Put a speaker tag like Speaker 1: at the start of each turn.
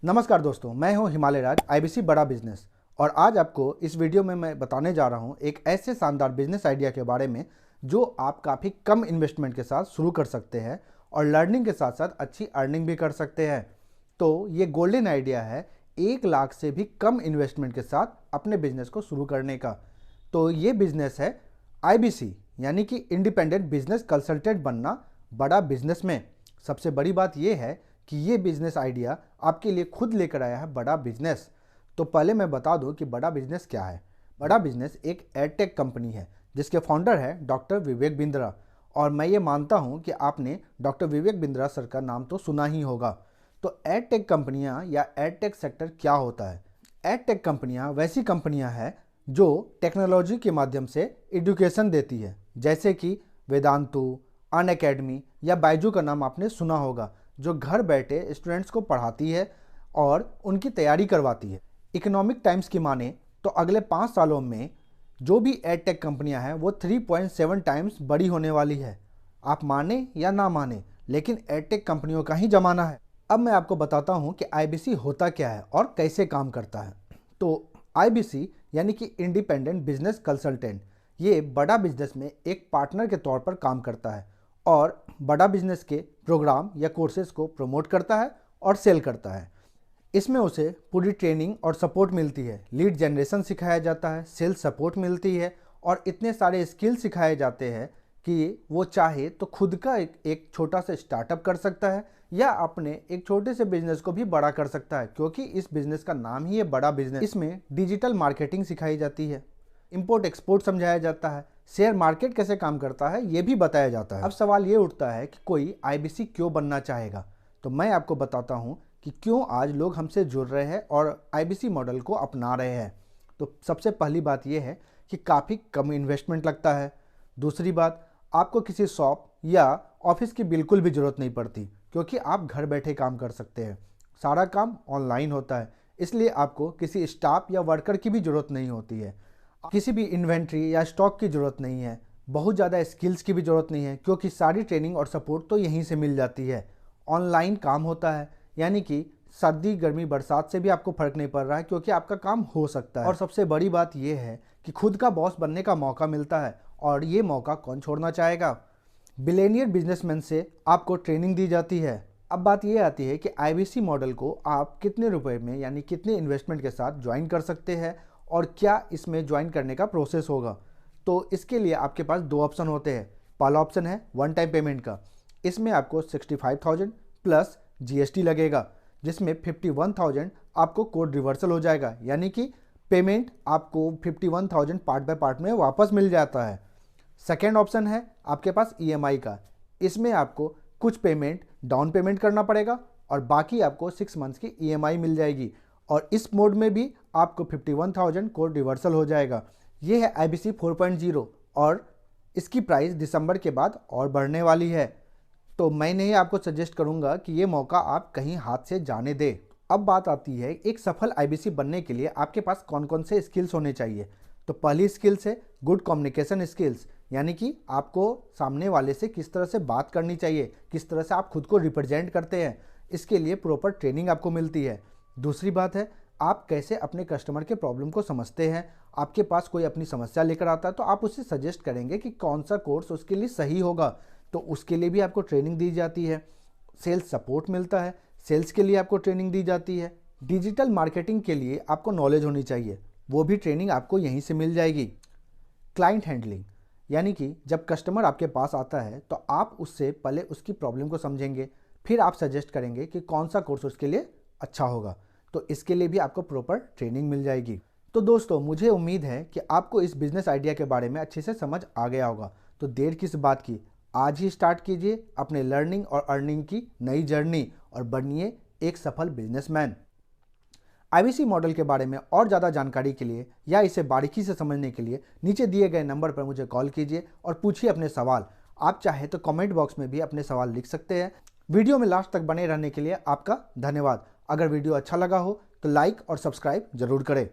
Speaker 1: नमस्कार दोस्तों, मैं हूं हिमालय राज आईबीसी बड़ा बिजनेस। और आज आपको इस वीडियो में मैं बताने जा रहा हूं एक ऐसे शानदार बिजनेस आइडिया के बारे में जो आप काफ़ी कम इन्वेस्टमेंट के साथ शुरू कर सकते हैं और लर्निंग के साथ साथ अच्छी अर्निंग भी कर सकते हैं। तो ये गोल्डन आइडिया है 1 लाख से भी कम इन्वेस्टमेंट के साथ अपने बिजनेस को शुरू करने का। तो ये बिजनेस है आईबीसी यानी कि इंडिपेंडेंट बिजनेस कंसल्टेंट बनना बड़ा बिजनेस में। सबसे बड़ी बात यह है कि ये बिजनेस आइडिया आपके लिए खुद लेकर आया है बड़ा बिजनेस। तो पहले मैं बता दूं कि बड़ा बिजनेस क्या है। बड़ा बिजनेस एक एडटेक कंपनी है जिसके फाउंडर है डॉक्टर विवेक बिंद्रा। और मैं ये मानता हूं कि आपने डॉक्टर विवेक बिंद्रा सर का नाम तो सुना ही होगा। तो एडटेक कंपनियां या एडटेक सेक्टर क्या होता है? एडटेक कंपनियां वैसी कंपनियां हैं जो टेक्नोलॉजी के माध्यम से एजुकेशन देती है, जैसे कि वेदांतु, अनअकैडमी या बायजू का नाम आपने सुना होगा, जो घर बैठे स्टूडेंट्स को पढ़ाती है और उनकी तैयारी करवाती है। इकोनॉमिक टाइम्स की माने तो अगले 5 सालों में जो भी एडटेक कंपनियां हैं वो 3.7 टाइम्स बड़ी होने वाली है। आप माने या ना माने, लेकिन एडटेक कंपनियों का ही जमाना है। अब मैं आपको बताता हूं कि आईबीसी होता क्या है और कैसे काम करता है। तो आईबीसी यानी कि इंडिपेंडेंट बिजनेस कंसल्टेंट, ये बड़ा बिजनेस में एक पार्टनर के तौर पर काम करता है और बड़ा बिजनेस के प्रोग्राम या कोर्सेज को प्रमोट करता है और सेल करता है। इसमें उसे पूरी ट्रेनिंग और सपोर्ट मिलती है, लीड जनरेशन सिखाया जाता है, सेल्स सपोर्ट मिलती है और इतने सारे स्किल सिखाए जाते हैं कि वो चाहे तो खुद का एक छोटा सा स्टार्टअप कर सकता है या अपने एक छोटे से बिजनेस को भी बड़ा कर सकता है, क्योंकि इस बिजनेस का नाम ही है बड़ा बिजनेस। इसमें डिजिटल मार्केटिंग सिखाई जाती है, इंपोर्ट एक्सपोर्ट समझाया जाता है, शेयर मार्केट कैसे काम करता है ये भी बताया जाता है। अब सवाल ये उठता है कि कोई आईबीसी क्यों बनना चाहेगा। तो मैं आपको बताता हूँ कि क्यों आज लोग हमसे जुड़ रहे हैं और आईबीसी मॉडल को अपना रहे हैं। तो सबसे पहली बात यह है कि काफ़ी कम इन्वेस्टमेंट लगता है। दूसरी बात, आपको किसी शॉप या ऑफिस की बिल्कुल भी ज़रूरत नहीं पड़ती, क्योंकि आप घर बैठे काम कर सकते हैं। सारा काम ऑनलाइन होता है, इसलिए आपको किसी स्टाफ या वर्कर की भी ज़रूरत नहीं होती है। किसी भी इन्वेंट्री या स्टॉक की ज़रूरत नहीं है, बहुत ज़्यादा स्किल्स की भी ज़रूरत नहीं है, क्योंकि सारी ट्रेनिंग और सपोर्ट तो यहीं से मिल जाती है। ऑनलाइन काम होता है, यानी कि सर्दी गर्मी बरसात से भी आपको फ़र्क नहीं पड़ रहा है, क्योंकि आपका काम हो सकता है। और सबसे बड़ी बात यह है कि खुद का बॉस बनने का मौका मिलता है, और ये मौका कौन छोड़ना चाहेगा। बिलियनियर बिजनेसमैन से आपको ट्रेनिंग दी जाती है। अब बात ये आती है कि आईबीसी मॉडल को आप कितने रुपए में यानी कितने इन्वेस्टमेंट के साथ ज्वाइन कर सकते हैं और क्या इसमें ज्वाइन करने का प्रोसेस होगा। तो इसके लिए आपके पास 2 ऑप्शन होते हैं। पहला ऑप्शन है वन टाइम पेमेंट का। इसमें आपको 65,000 प्लस जीएसटी लगेगा, जिसमें 51,000 आपको कोड रिवर्सल हो जाएगा, यानी कि पेमेंट आपको 51,000 पार्ट बाय पार्ट में वापस मिल जाता है। सेकेंड ऑप्शन है आपके पास ईएमआई का। इसमें आपको कुछ पेमेंट डाउन पेमेंट करना पड़ेगा और बाकी आपको 6 मंथ्स की ईएमआई मिल जाएगी, और इस मोड में भी आपको 51,000 कोड रिवर्सल हो जाएगा। ये है आईबीसी 4.0 और इसकी प्राइस दिसंबर के बाद और बढ़ने वाली है। तो मैं नहीं आपको सजेस्ट करूंगा कि ये मौका आप कहीं हाथ से जाने दें। अब बात आती है एक सफल आईबीसी बनने के लिए आपके पास कौन कौन से स्किल्स होने चाहिए। तो पहली स्किल्स है गुड कम्युनिकेशन स्किल्स, यानी कि आपको सामने वाले से किस तरह से बात करनी चाहिए, किस तरह से आप खुद को रिप्रेजेंट करते हैं, इसके लिए प्रॉपर ट्रेनिंग आपको मिलती है। दूसरी बात है आप कैसे अपने कस्टमर के प्रॉब्लम को समझते हैं। आपके पास कोई अपनी समस्या लेकर आता है तो आप उसे सजेस्ट करेंगे कि कौन सा कोर्स उसके लिए सही होगा, तो उसके लिए भी आपको ट्रेनिंग दी जाती है। सेल्स सपोर्ट मिलता है, सेल्स के लिए आपको ट्रेनिंग दी जाती है। डिजिटल मार्केटिंग के लिए आपको नॉलेज होनी चाहिए, वो भी ट्रेनिंग आपको यहीं से मिल जाएगी। क्लाइंट हैंडलिंग, यानी कि जब कस्टमर आपके पास आता है तो आप उससे पहले उसकी प्रॉब्लम को समझेंगे, फिर आप सजेस्ट करेंगे कि कौन सा कोर्स उसके लिए अच्छा होगा, तो इसके लिए भी आपको प्रॉपर ट्रेनिंग मिल जाएगी। तो दोस्तों, मुझे उम्मीद है कि आपको इस बिजनेस आइडिया के बारे में अच्छे से समझ आ गया होगा। तो देर किस बात की, आज ही स्टार्ट कीजिए अपने लर्निंग और अर्निंग की नई जर्नी और बनिए एक सफल बिजनेसमैन। आईबीसी मॉडल के बारे में और ज़्यादा जानकारी के लिए या इसे बारीकी से समझने के लिए नीचे दिए गए नंबर पर मुझे कॉल कीजिए और पूछिए अपने सवाल। आप चाहे तो कमेंट बॉक्स में भी अपने सवाल लिख सकते हैं। वीडियो में लास्ट तक बने रहने के लिए आपका धन्यवाद। अगर वीडियो अच्छा लगा हो तो लाइक और सब्सक्राइब जरूर करें।